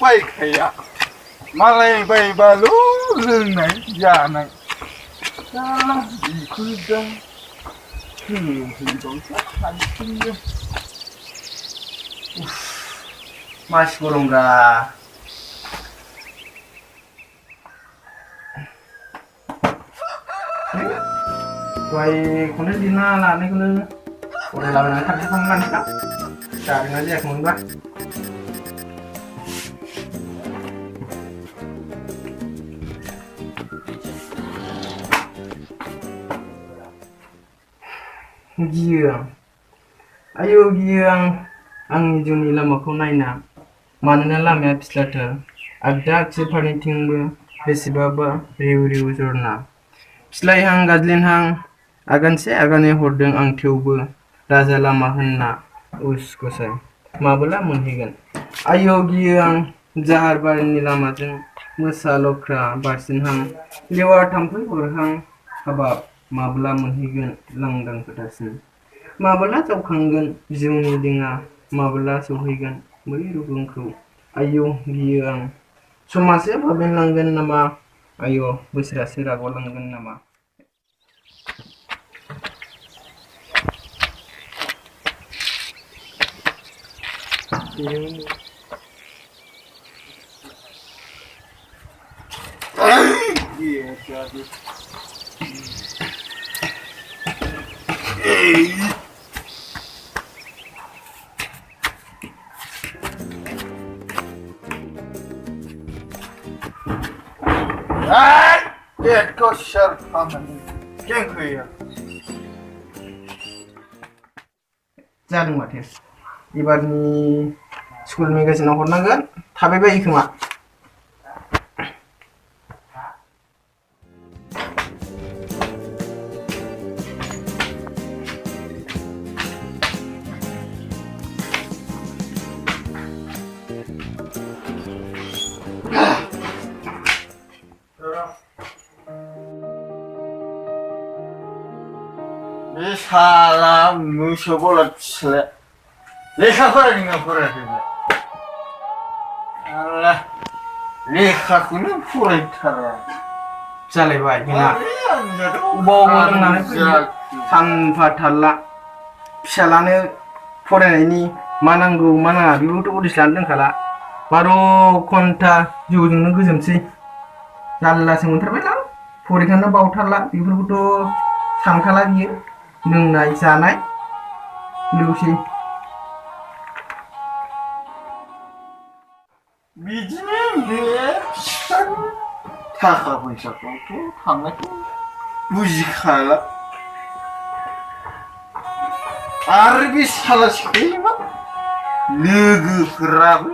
बायखाया मालाय बायबाल' लोंनाय जानाय जाला बेखौ दा होफैबावसो हारसिंनो मासि गरमब्रा दहायखौनो दिना लानायखौनो फरायलाबायनानै थांसै खालामनानै जादोंना जायाखैमोनबा गियो आं आयौ गियो आंनि जिउनि लामाखौ नायना मानोना लामाया फिस्लाथार आगदा आगसि फारनैथिंबो बेसेबाबा रिउ रिउ जरना फिस्लायहां गाज्लिनहां आगानसे आगानै हरदों आं थेवबो राजा लामा होनना उस गसाय माबोला मोनहैगोन आयौ गियो आं जाहार बारिनि लामाजों मोसा लख्रा बारसिनहां लेवार थाम्फै अरहां हाबाब माब्ला मोनहैगोन लांदां फोथारसिम माब्ला जावखांगोन जिउनि दिङा माब्ला सौहैगोन बै रुगुंखौ आयौ गियो आं समासो बाबेनलांगोन नामा आयौ बोसोरासो रागलांगोन नामा Get shut up and get clear. जादों माथो एबारनि स्कुल मेगाजिनाव हरनांगोन थाबाय बायो खोमा 사람 무서워라 치래 레카 फरायदों फरायाखै आला लेखाखौनो फरायथारा जालायबाय जोंना अबाव लोंनानै फैयो सानफा थारला फिसालानो फरायनायनि मा नांगौ मा नाङा बेखौथ' उदिस लानो रोंखाला 12 घन्टा जौजोंनो गोजोमसै जारलासो मोनथारबायलां फरिखानो बावथारला बेफोरखौथ' सानखाला बियो लोंनाय जानाय लोगोसे बिदिनो बे थाखा फैसाखौथ' थांनायखौ बुजिखाला आरो बे सालासिखैमा लोगोफोराबो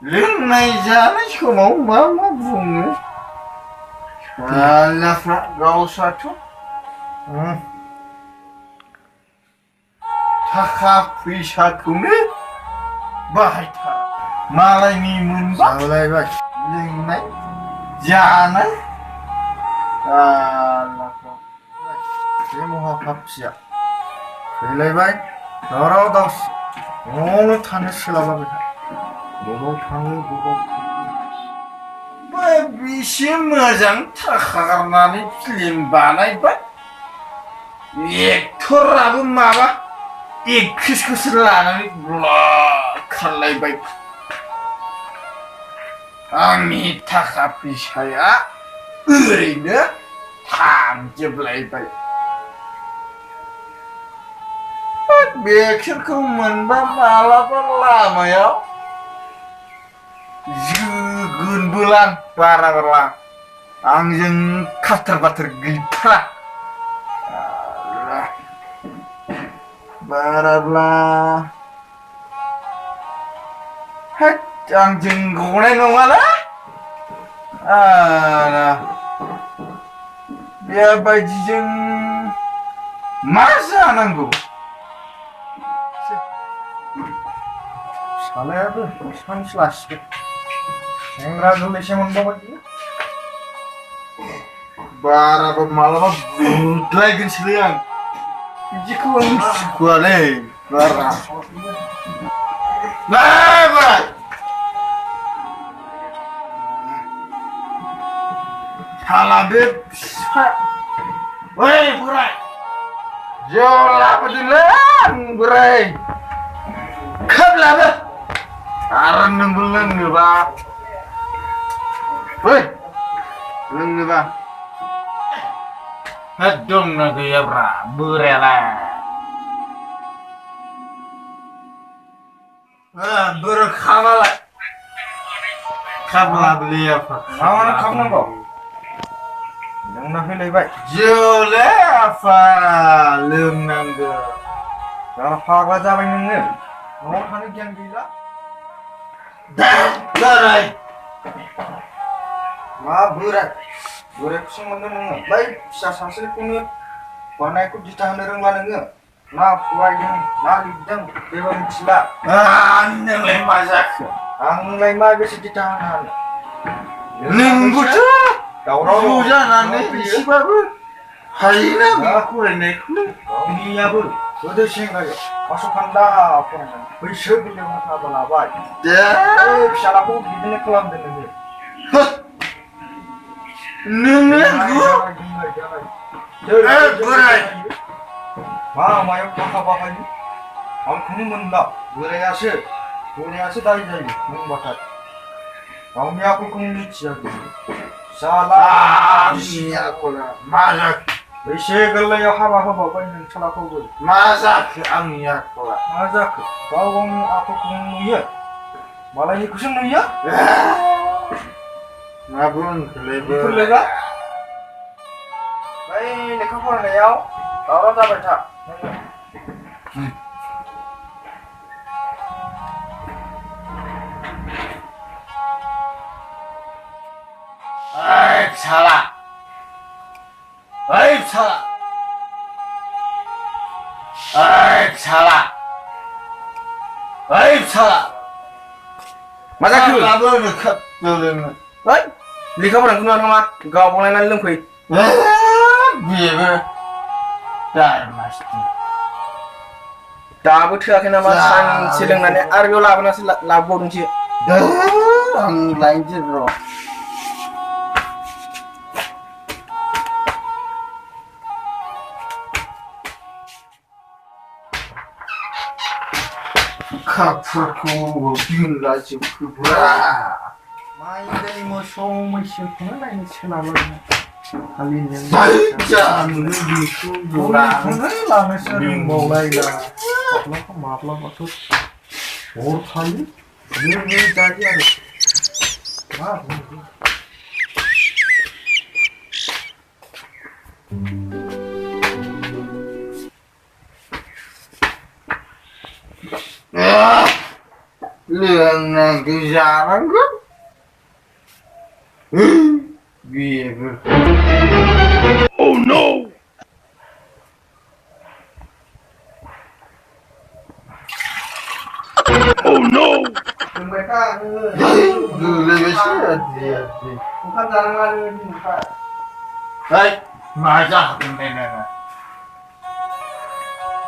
लोंनाय जानाय समाव मा मा बुङो सालाफ्रा गावस्राथ' थाखा फैसाखौनो बाहायथारा मालायनि मोनबा जालायबाय लोंनाय जानाय सालाफ्रा बे महापापिया फैलायबाय दावराव दावसि न'आवनो थानो सोलाबाबाय बबाव थाङो बबाव बेसे मोजां थाखा गारनानै फिल्म बानायबाय एक्टराबो माबा एक्ट्रेसखौसो लानानै ब्लक खालायबाय आंनि थाखा फैसाया ओरैनो थांजोबलायबाय बेसोरखौ मोनबा मालाबा लामायाव जोगोनबोलां बाराबोला आंजों खाथार बाथार गैथारा बाराब्ला हेट आंजों गनाय नङाला बेबायदिजों मा जानांगौ सालायाबो बिफांसो लासिगोन सेंग्रा गोरलैसो मोनबावबाय बाराबा मालाबा बुदलायगोनसोलै आं बिदिखौ आं सुखुआलै बारा बाय Pabit, woi burai, jola pedilan burai, kabla be, aran nunggulan nggak, woi, nggak, hadong naga ya bra, burai lah, berkamalah, kabla beli apa, mana kabla kok? Yang nak pilih baik. Jole apa lem nangga. Kalau faklah jawab nengel. Mau hari yang gila. Dah, berai. Ma berai. Berai kusung mana nengel. Baik, bisa sasil punya. Warna ikut ditahan dari mana nengel. Ma puai yang lagi deng dewan sila. Neng leh masak. Ang leh ma bisa ditahan. Neng butuh. Kau jangan nanti baru. Hari ini aku renek. Ini ya bro. Sudah sehingga masukkan dah apa namanya. Bisa bila mata balabai. Dah. Bisa aku begini kelam dengan nenggu. Berai. Ma, mayu kakak ini. Aku ni menda. Berai asyik dari jadi. Membakat. Kau ni aku kembali jadi. Salah aku lah masak. Bisa kalau ya haba banyak salah kau. Masak aku lah. Masak. Kau aku ya. Malah ikut semua ya. Ngapun kelebar. Kelebar. Baik, lekang pun ada ya. Orang tak baca. Salah. Baik salah. Baik salah. Masa kau? Kabel dekat dulu. Baik. Lika orang kuno nama. Kau boleh nanti lengkui. Biyw. Dah mesti. Dah betul akhirnya nama sedang nanya Aryo lah pernah labor ni. Dah, ang lain je bro. Kapurku binlah jgkou. Main dari musuh mana ini senama. Halin yang jangan begitu. Lah sering mulai lah. Maaf lah maksud. Or kali. Ini jadi ada. Maaf. Leengesan kan? Biyw. Oh no! Oh no! Mereka lebih sihat dia. Bukan jangan ini Pak. Baik, masak benar.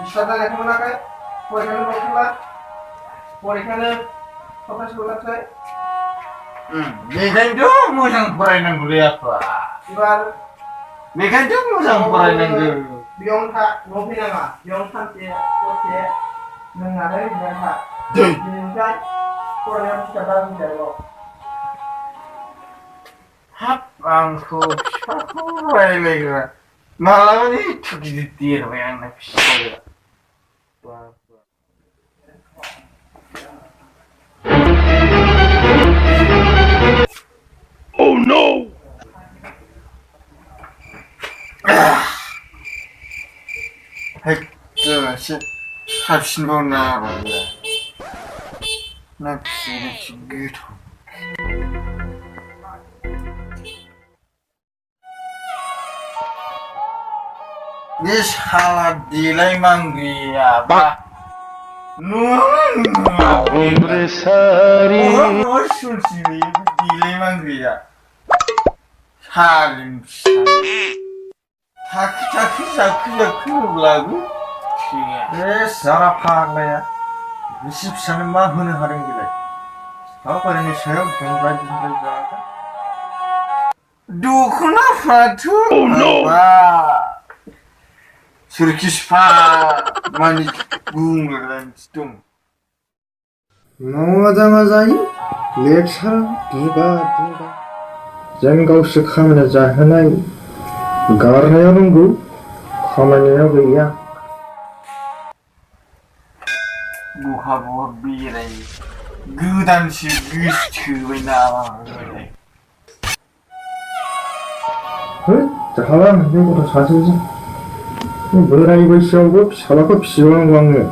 Bisa tak nak mana kan? Boleh boleh. Boleh apa sekolah saya? Mekan tu musang perai nang guli apa? Ibar. Mekan tu musang perai nang guli. Biong tak, ngopi nama. Biong tak dia, kopi. Mengalami dia tak. Biong tak, korang sekarang dia lo. Hap angku, aku perai lagi. Malam ni cuci ditir, yang nak sekolah. Oh no! Hey, shit. Habis mana ya? Nak sih gitu. Ni salah delay manggi apa? Gwmsrang. Oh, suci ni delay manggi ya. Halim sah. Tak lagu. Sarap hangga ya. Receive sana mah hwnna haring gilai. Kau pada ni saya bengkai jaga. Dukuna fatu. Oh no. Surkispa mani bungaran stung. Mazai lecture duga. जों गावसो खामानिया जाहोनाय गारनाया रोंगौ खामानिया गैया बहा बेराय गोदानसो गोसोबाय नामा जाहाला बे गथ' सासेजों बोराय बैसोआवबो फिसालाखौ फिसिबावनांगौ आङो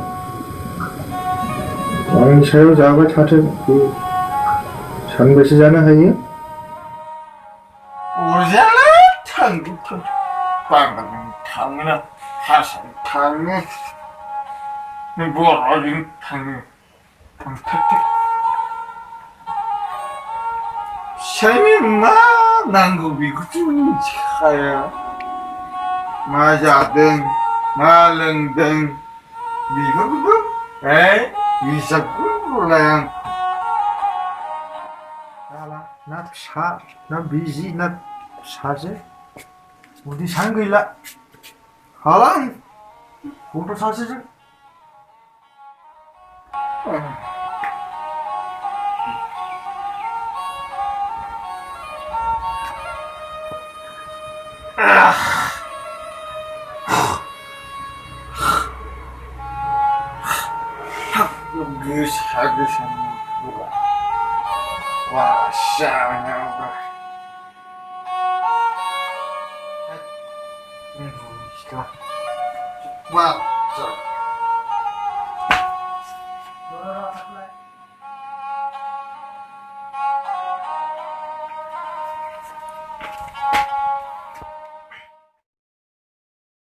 आंनि सायाव जाबाय थाथों सानबेसे जानो हायो अरजाला थांगौ बांगालजों थाङोना हारसाजों थाङो नों बर'जों थाङो थांथारथों फिसायनो मा नांगौ बेखौथ' मिथिखाया मा जादों मा लोंदों बेफोरखौबो हिसाबखौ लाया आं ना फिसा ना बिजि ना फिसाजो उदै सान गैला हाला आं गथ' सासेजों गोसा wah sialnya bro setelah